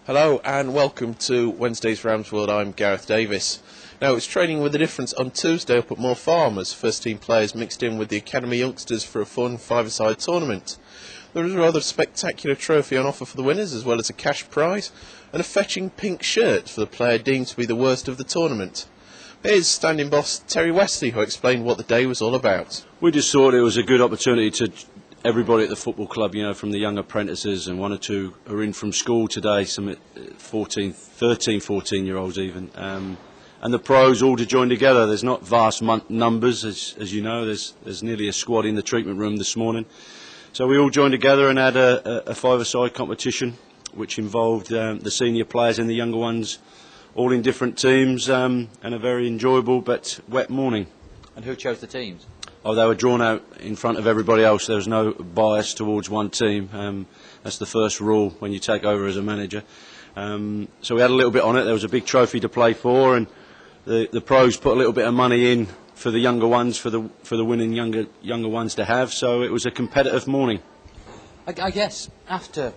Hello and welcome to Wednesday's Rams World. I'm Gareth Davis. Now it's training with a difference on Tuesday up at Moor Farm as first team players mixed in with the academy youngsters for a fun five-a-side tournament. There is a rather spectacular trophy on offer for the winners as well as a cash prize and a fetching pink shirt for the player deemed to be the worst of the tournament. Here's standing boss Terry Westley who explained what the day was all about. We just thought it was a good opportunity to everybody at the football club, from the young apprentices, and one or two are in from school today, some 14-year-olds even, and the pros all to join together. There's not vast numbers, as you know. There's nearly a squad in the treatment room this morning. So we all joined together and had a five-a-side competition, which involved the senior players and the younger ones, all in different teams, and a very enjoyable but wet morning. And who chose the teams? Oh, they were drawn out in front of everybody else. There was no bias towards one team. That's the first rule when you take over as a manager. So we had a little bit on it. There was a big trophy to play for, and the pros put a little bit of money in for the younger ones, for the winning younger ones to have. So it was a competitive morning. I guess after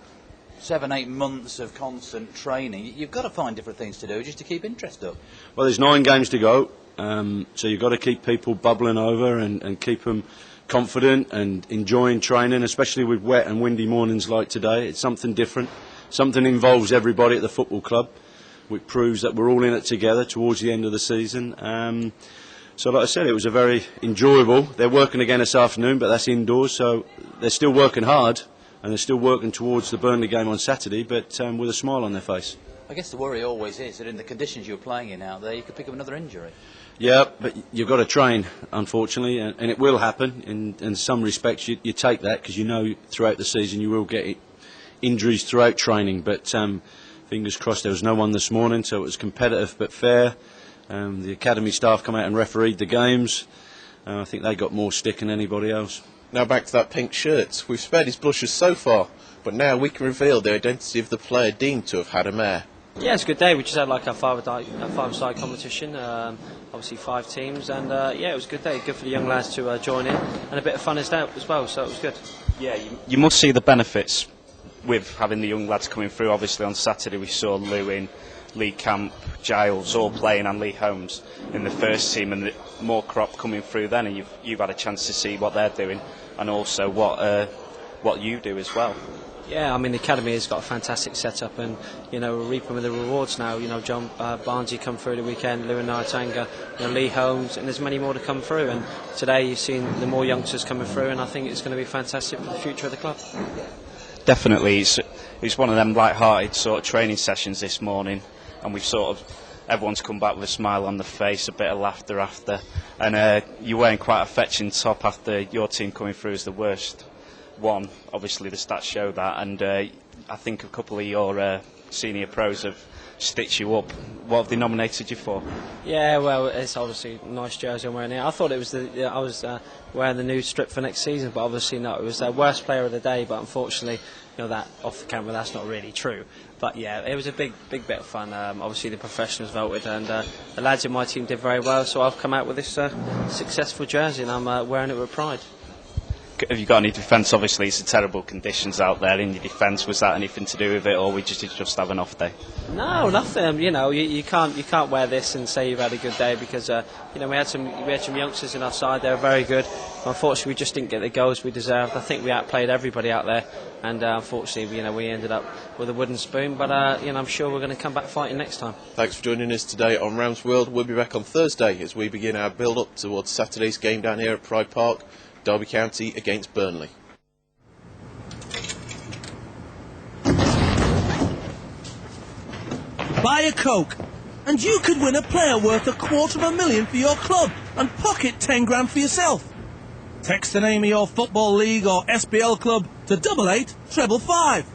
7-8 months of constant training, you've got to find different things to do just to keep interest up. Well, there's 9 games to go. So you've got to keep people bubbling over and keep them confident and enjoying training, especially with wet and windy mornings like today. It's something different. Something involves everybody at the football club, which proves that we're all in it together towards the end of the season. So like I said, it was a very enjoyable. They're working again this afternoon, but that's indoors, so they're still working hard and they're still working towards the Burnley game on Saturday, but with a smile on their face. I guess the worry always is that in the conditions you're playing in out there, you could pick up another injury. Yeah, but you've got to train, unfortunately, and it will happen. In some respects, you take that because you know throughout the season you will get injuries throughout training. But fingers crossed, there was no one this morning, so it was competitive but fair. The academy staff come out and refereed the games. I think they got more stick than anybody else. Now back to that pink shirt. We've spared his blushes so far, but now we can reveal the identity of the player deemed to have had a mare. Yeah, it's a good day. We just had like a five-side competition, obviously 5 teams, and yeah, it was a good day. Good for the young lads to join in, and a bit of fun as well, so it was good. Yeah, you must see the benefits with having the young lads coming through. Obviously on Saturday we saw Lewin, Lee Camp, Giles all playing, and Lee Holmes in the first team, and more crop coming through then, and you've had a chance to see what they're doing and also what you do as well. Yeah, I mean the academy has got a fantastic setup, and we're reaping with the rewards now. John Barnesy come through the weekend, Lewin Naitanga, Lee Holmes, and there's many more to come through. And today you've seen the more youngsters coming through, and I think it's going to be fantastic for the future of the club. Definitely, it's one of them light-hearted sort of training sessions this morning, and everyone's come back with a smile on the face, a bit of laughter after, and you're wearing quite a fetching top after your team coming through as the worst one. Obviously the stats show that, and I think a couple of your senior pros have stitched you up. What have they nominated you for? Yeah, well, it's obviously a nice jersey I'm wearing here. I thought it was I was wearing the new strip for next season, but obviously not. It was their worst player of the day, but unfortunately that off the camera that's not really true. But yeah, it was a big bit of fun. Obviously the professionals voted, and the lads in my team did very well, so I've come out with this successful jersey, and I'm wearing it with pride. Have you got any defence? Obviously it's terrible conditions out there in your defence. Was that anything to do with it, or did you just have an off day? No, nothing. You can't wear this and say you've had a good day, because we had some youngsters in our side. They were very good. Unfortunately, we just didn't get the goals we deserved. I think we outplayed everybody out there, and unfortunately, we ended up with a wooden spoon. But I'm sure we're going to come back fighting next time. Thanks for joining us today on Rams World. We'll be back on Thursday as we begin our build-up towards Saturday's game down here at Pride Park, Derby County against Burnley. Buy a Coke and you could win a player worth $250,000 for your club and pocket 10 grand for yourself. Text the name of your football league or SPL club to 88 555.